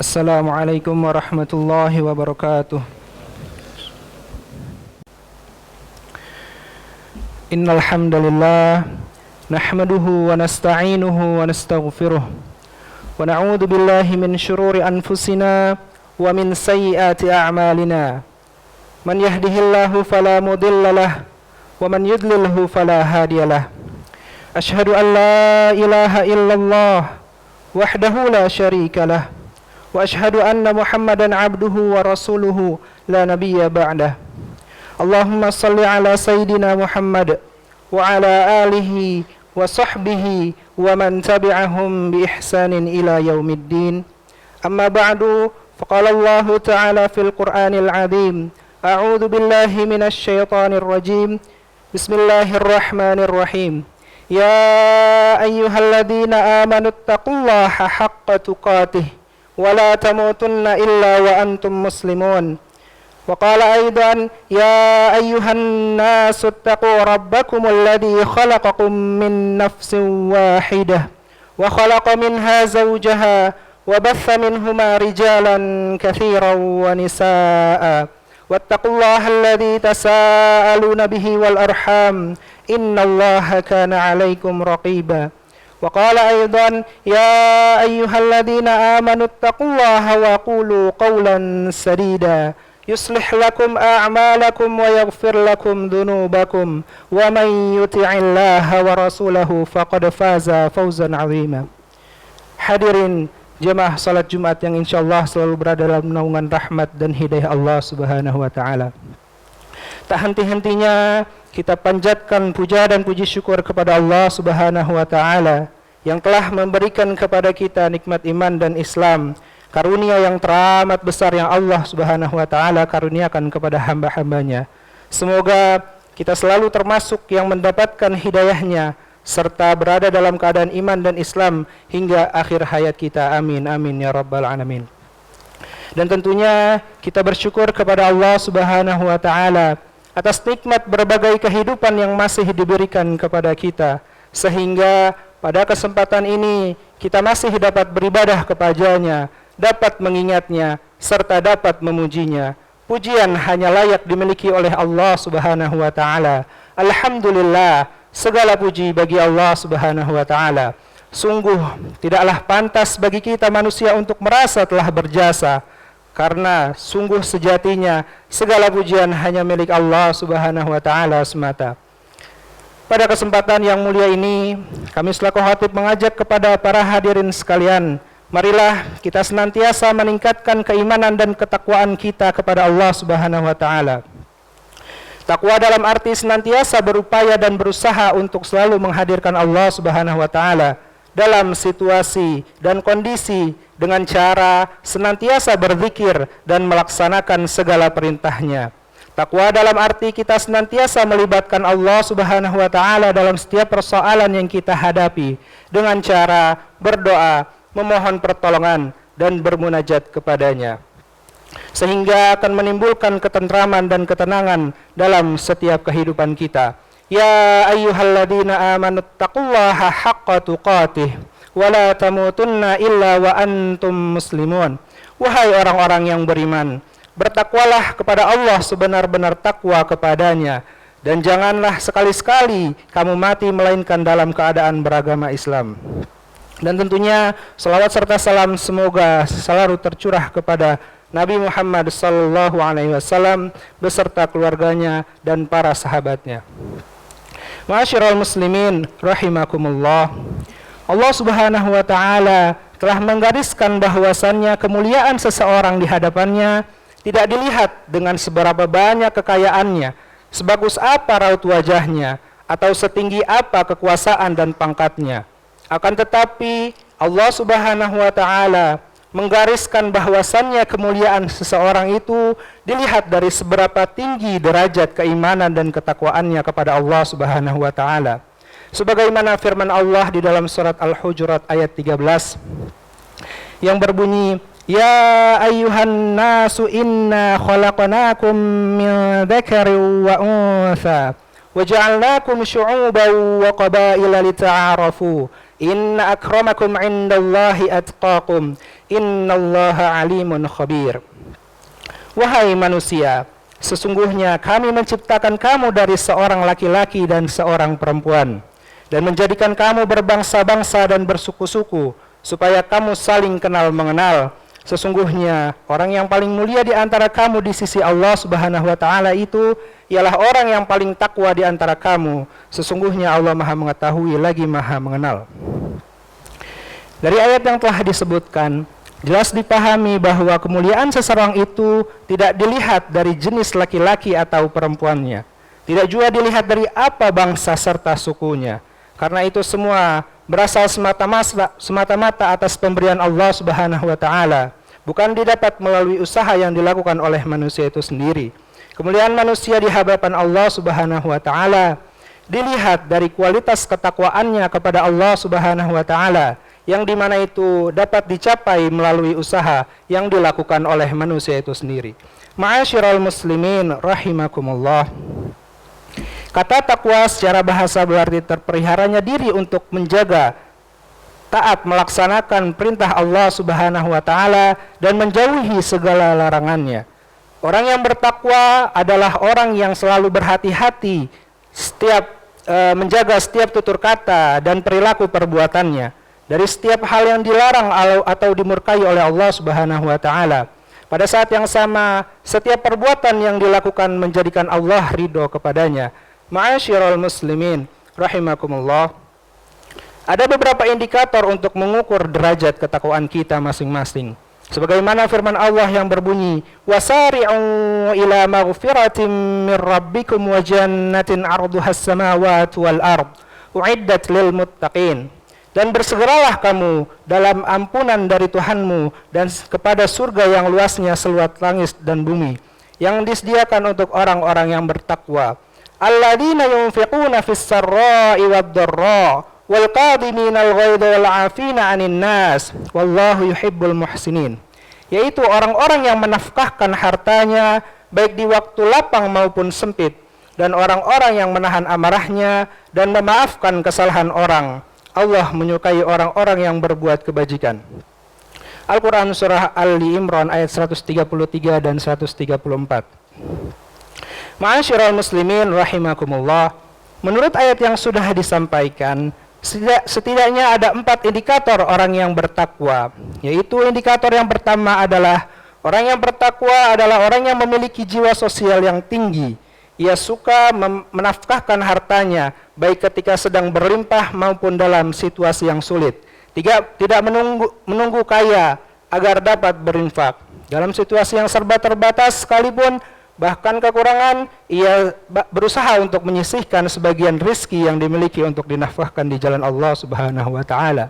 Assalamualaikum warahmatullahi wabarakatuh. Innal hamdalillah nahmaduhu wa nasta'inuhu wa nastaghfiruh wa na'udzu billahi min shururi anfusina wa min sayyiati a'malina. Man yahdihillahu fala mudilla lahu wa man yudlilhu fala hadiyalah. Ashhadu an la ilaha illallah wahdahu la syarika lah. Wa ashhadu anna Muhammadan abduhu wa rasuluhu la nabiyya ba'dah. Allahumma salli ala Sayyidina Muhammad wa ala alihi wa sahbihi wa man tabi'ahum bi ihsanin ila yaumiddin. Amma ba'du, faqala Allah ta'ala fil Qur'anil 'azim. A'udzu billahi minasy syaithanir rajim. Bismillahirrahmanirrahim. Ya ayyuhalladzina amanu taqullaha haqqa tuqatih ولا تموتن إلا وأنتم مسلمون. وقال أيضا يا أيها الناس اتقوا ربكم الذي خلقكم من نفس واحدة وخلق منها زوجها وبث منهما رجالا كثيرا ونساء واتقوا الله الذي تساءلون به والأرحام إن الله كان عليكم رقيبا. وقال أيضا يا أيها الذين آمنوا اتقوا الله وقولوا قولا سديدا يصلح لكم أعمالكم ويغفر لكم ذنوبكم ومن يطع الله ورسوله فقد فاز فوزا عظيما. Hadirin jemaah salat Jumat yang insyaallah selalu berada dalam naungan rahmat dan hidayah Allah Subhanahu wa taala. Tak henti-hentinya kita panjatkan puja dan puji syukur kepada Allah Subhanahu wa taala yang telah memberikan kepada kita nikmat iman dan Islam, karunia yang teramat besar yang Allah Subhanahu wa taala karuniakan kepada hamba-hambanya. Semoga kita selalu termasuk yang mendapatkan hidayahnya serta berada dalam keadaan iman dan Islam hingga akhir hayat kita. Amin amin ya rabbal alamin. Dan tentunya kita bersyukur kepada Allah Subhanahu wa taala atas nikmat berbagai kehidupan yang masih diberikan kepada kita, sehingga pada kesempatan ini kita masih dapat beribadah kepadanya, dapat mengingatnya, serta dapat memujinya. Pujian hanya layak dimiliki oleh Allah Subhanahu wa taala. Alhamdulillah, segala puji bagi Allah Subhanahu wa taala. Sungguh tidaklah pantas bagi kita manusia untuk merasa telah berjasa, karena sungguh sejatinya segala pujian hanya milik Allah Subhanahu wa taala semata. Pada kesempatan yang mulia ini, kami selaku khatib mengajak kepada para hadirin sekalian, marilah kita senantiasa meningkatkan keimanan dan ketakwaan kita kepada Allah Subhanahu wa taala. Takwa dalam arti senantiasa berupaya dan berusaha untuk selalu menghadirkan Allah Subhanahu wa taala dalam situasi dan kondisi dengan cara senantiasa berzikir dan melaksanakan segala perintahnya. Takwa dalam arti kita senantiasa melibatkan Allah Subhanahu wa taala dalam setiap persoalan yang kita hadapi dengan cara berdoa, memohon pertolongan dan bermunajat kepadanya, sehingga akan menimbulkan ketentraman dan ketenangan dalam setiap kehidupan kita. Ya ayyuhalladzina amanu taqullaha haqqa tuqatih wa la tamutunna illa wa antum muslimun. Wahai orang-orang yang beriman, bertakwalah kepada Allah sebenar-benar takwa kepadanya, dan janganlah sekali-sekali kamu mati melainkan dalam keadaan beragama Islam. Dan tentunya salawat serta salam semoga selalu tercurah kepada Nabi Muhammad sallallahu alaihi wasallam beserta keluarganya dan para sahabatnya. Ma'asyiral muslimin rahimakumullah. Allah Subhanahu wa taala telah menggariskan bahwasannya kemuliaan seseorang di hadapannya tidak dilihat dengan seberapa banyak kekayaannya, sebagus apa raut wajahnya, atau setinggi apa kekuasaan dan pangkatnya. Akan tetapi Allah Subhanahu wa taala menggariskan bahwasannya kemuliaan seseorang itu dilihat dari seberapa tinggi derajat keimanan dan ketakwaannya kepada Allah Subhanahu wa taala. Sebagaimana firman Allah di dalam surat Al-Hujurat ayat 13 yang berbunyi, Ya ayyuhan nasu inna khalaqnakum min dzakarin wa untha wa ja'alnakum syu'uban wa qabaila lita'arafu inna akramakum 'indallahi atqakum Innallaha alimun khabir. Wahai manusia, sesungguhnya kami menciptakan kamu dari seorang laki-laki dan seorang perempuan, dan menjadikan kamu berbangsa-bangsa dan bersuku-suku, supaya kamu saling kenal mengenal. Sesungguhnya orang yang paling mulia di antara kamu di sisi Allah Subhanahu wa taala itu ialah orang yang paling takwa di antara kamu. Sesungguhnya Allah Maha mengetahui lagi Maha mengenal. Dari ayat yang telah disebutkan, jelas dipahami bahwa kemuliaan seseorang itu tidak dilihat dari jenis laki-laki atau perempuannya, tidak juga dilihat dari apa bangsa serta sukunya, karena itu semua berasal semata-mata atas pemberian Allah Subhanahu wa taala, bukan didapat melalui usaha yang dilakukan oleh manusia itu sendiri. Kemuliaan manusia di hadapan Allah Subhanahu wa taala dilihat dari kualitas ketakwaannya kepada Allah Subhanahu wa taala, yang dimana itu dapat dicapai melalui usaha yang dilakukan oleh manusia itu sendiri. Ma'asyiral muslimin rahimakumullah. Kata takwa secara bahasa berarti terpeliharanya diri untuk menjaga, taat melaksanakan perintah Allah Subhanahu wa taala dan menjauhi segala larangannya. Orang yang bertakwa adalah orang yang selalu berhati-hati menjaga setiap tutur kata dan perilaku perbuatannya dari setiap hal yang dilarang atau dimurkai oleh Allah Subhanahu wa taala. Pada saat yang sama, setiap perbuatan yang dilakukan menjadikan Allah ridho kepadanya. Ma'asyiral muslimin rahimakumullah. Ada beberapa indikator untuk mengukur derajat ketakwaan kita masing-masing. Sebagaimana firman Allah yang berbunyi, "Wasari'u ila maghfiratin min rabbikum wa jannatin 'arduhas samawati wal ard, u'iddat lil muttaqin." Dan bersegeralah kamu dalam ampunan dari Tuhanmu dan kepada surga yang luasnya seluas langit dan bumi, yang disediakan untuk orang-orang yang bertakwa. Alladzina yunfiquna fis sarra'i wad dharra wal qadimina al ghaidha wal 'afina 'anil nas wallahu yuhibbul muhsinin. Yaitu orang-orang yang menafkahkan hartanya baik di waktu lapang maupun sempit, dan orang-orang yang menahan amarahnya dan memaafkan kesalahan orang. Allah menyukai orang-orang yang berbuat kebajikan. Al-Quran Surah Ali Imran ayat 133 dan 134. Ma'asyiral muslimin rahimakumullah. Menurut ayat yang sudah disampaikan, setidaknya ada 4 indikator orang yang bertakwa. Yaitu indikator yang pertama adalah orang yang bertakwa adalah orang yang memiliki jiwa sosial yang tinggi. Ia suka menafkahkan hartanya baik ketika sedang berlimpah maupun dalam situasi yang sulit. Tidak menunggu kaya agar dapat berinfak. Dalam situasi yang serba terbatas sekalipun, bahkan kekurangan, ia berusaha untuk menyisihkan sebagian rizki yang dimiliki untuk dinafkahkan di jalan Allah Subhanahu wa taala.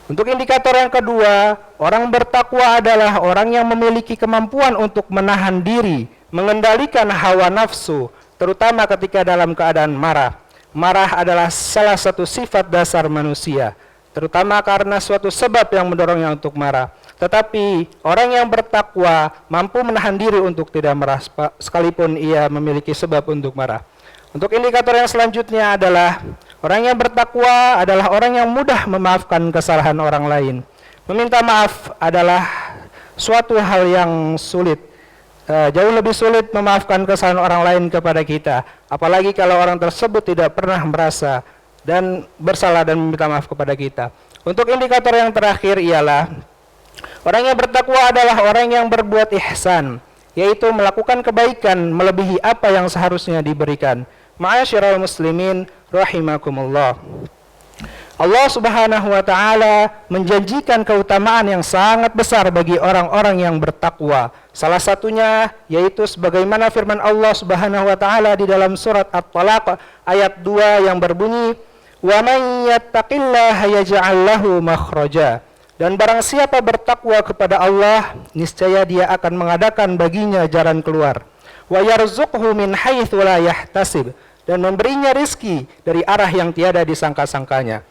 Untuk indikator yang kedua, orang bertakwa adalah orang yang memiliki kemampuan untuk menahan diri, mengendalikan hawa nafsu, terutama ketika dalam keadaan marah. Marah adalah salah satu sifat dasar manusia, terutama karena suatu sebab yang mendorongnya untuk marah. Tetapi orang yang bertakwa mampu menahan diri untuk tidak marah sekalipun ia memiliki sebab untuk marah. Untuk indikator yang selanjutnya adalah orang yang bertakwa adalah orang yang mudah memaafkan kesalahan orang lain. Meminta maaf adalah suatu hal yang sulit. Jauh lebih sulit memaafkan kesalahan orang lain kepada kita, apalagi kalau orang tersebut tidak pernah merasa dan bersalah dan meminta maaf kepada kita. Untuk indikator yang terakhir ialah orang yang bertakwa adalah orang yang berbuat ihsan, yaitu melakukan kebaikan melebihi apa yang seharusnya diberikan. Ma'asyiral muslimin rahimakumullah. Allah Subhanahu wa taala menjanjikan keutamaan yang sangat besar bagi orang-orang yang bertakwa. Salah satunya yaitu sebagaimana firman Allah Subhanahu wa taala di dalam surat At-Talaq ayat 2 yang berbunyi, "Wa may yattaqillaha yaj'al lahu makhraja." Dan barang siapa bertakwa kepada Allah, niscaya dia akan mengadakan baginya jalan keluar. Wa yarzuqhu min haitsu la yahtasib, dan memberinya rizki dari arah yang tiada disangka-sangkanya.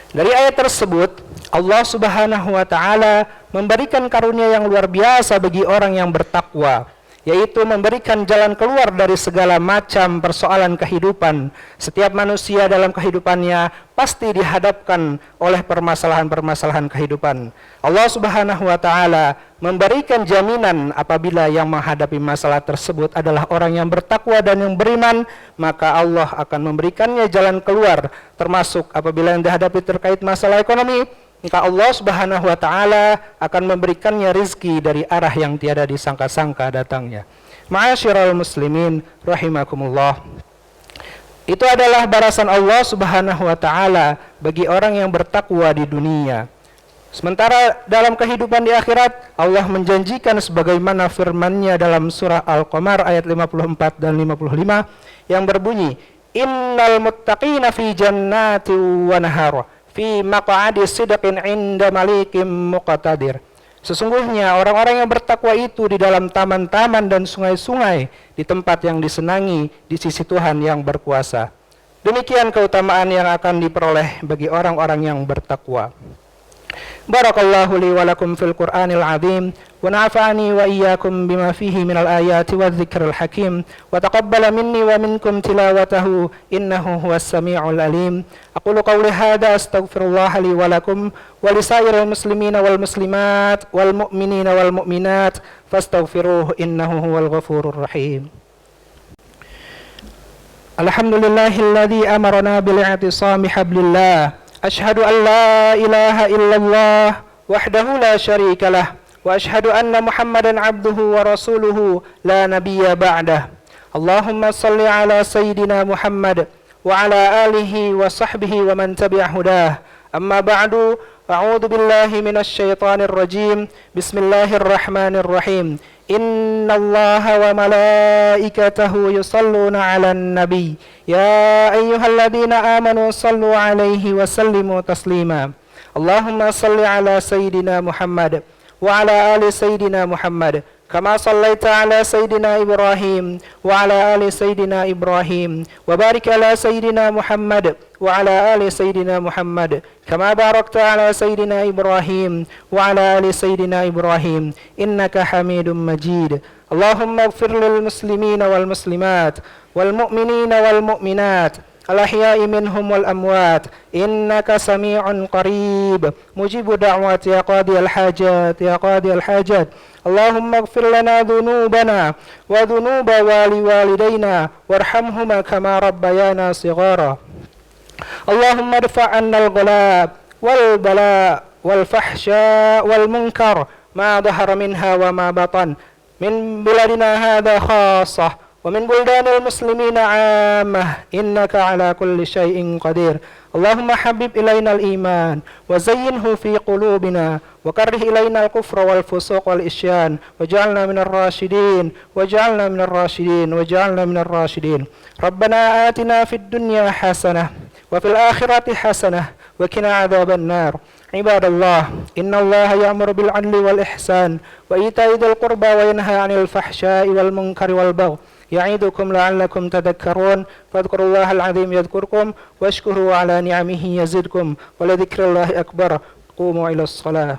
Dari ayat tersebut, Allah Subhanahu wa taala memberikan karunia yang luar biasa bagi orang yang bertakwa, yaitu memberikan jalan keluar dari segala macam persoalan kehidupan. Setiap manusia dalam kehidupannya pasti dihadapkan oleh permasalahan-permasalahan kehidupan. Allah Subhanahu wa taala memberikan jaminan apabila yang menghadapi masalah tersebut adalah orang yang bertakwa dan yang beriman, maka Allah akan memberikannya jalan keluar, termasuk apabila yang dihadapi terkait masalah ekonomi, maka Allah Subhanahu wa taala akan memberikannya rizki dari arah yang tiada disangka-sangka datangnya. Ma'asyiral muslimin rahimakumullah. Itu adalah balasan Allah Subhanahu wa taala bagi orang yang bertakwa di dunia. Sementara dalam kehidupan di akhirat, Allah menjanjikan sebagaimana firman-Nya dalam surah Al-Qamar ayat 54 dan 55 yang berbunyi, "Innal muttaqina fi jannati wa nahar, fi maq'adi sidqin 'inda malikim muqtadir." Sesungguhnya orang-orang yang bertakwa itu di dalam taman-taman dan sungai-sungai, di tempat yang disenangi di sisi Tuhan yang berkuasa. Demikian keutamaan yang akan diperoleh bagi orang-orang yang bertakwa. Barakallahu li wa lakum fil Qur'anil azim wa nafa'ani wa iyyakum bima fihi minal ayati wadh-dhikril hakim wa taqabbala minni wa minkum tilawatahu innahu huwas samiul alim. Aqulu qawli hadha astaghfirullah li wa lakum wa lisairil muslimina wal muslimat wal mu'minina wal mu'minat fastaghfiruhu innahu huwal ghafurur rahim. Alhamdulillahilladzi amarna bil i'tisami hablillah. أشهد أن لا إله إلا الله وحده لا شريك له وأشهد أن محمدا عبده ورسوله لا نبي بعده اللهم صل على سيدنا محمد وعلى آله وصحبه ومن تبع هداه أما بعد أعوذ بالله من الشيطان الرجيم بسم الله الرحمن الرحيم إن الله وملائكته يصلون على النبي يا أيها الذين آمنوا صلوا عليه وسلموا تسليما اللهم صل على سيدنا محمد وعلى آل سيدنا محمد كما صليت على سيدنا إبراهيم وعلى آل سيدنا إبراهيم وبارك على سيدنا محمد وعلى آل سيدنا محمد كما باركت على سيدنا إبراهيم وعلى آل سيدنا إبراهيم إنك حميد مجيد اللهم اغفر للمسلمين والمسلمات والمؤمنين والمؤمنات الأحياء منهم والأموات إنك سميع قريب مجيب دعوات يا قاضي الحاجات يا قاضي الحاجات اللهم اغفر لنا ذنوبنا وذنوب والدينا وارحمهما كما ربيانا صغارا اللهم ادفع عنا الغلاء والبلاء والفحشاء والمنكر ما ظهر منها وما بطن من بلادنا هذا خاصة ومن بلدان المسلمين عامة إنك على كل شيء قدير اللهم حبب إلينا الإيمان وزينه في قلوبنا وكره إلينا الكفر والفسوق والإسيان وجعلنا من الراشدين وجعلنا من الراشدين وجعلنا من الراشدين ربنا آتنا في الدنيا حسنة وفي الآخرة حسنة وقنا عذاب النار عباد الله إن الله يأمر بالعدل والإحسان وإيتاء ذي القربى وينهى عن الفحشاء والمنكر والبغي يعظكم لعلكم تذكرون فاذكروا الله العظيم يذكركم واشكروا على نعمه يزدكم ولذكر الله أكبر قوموا إلى الصلاة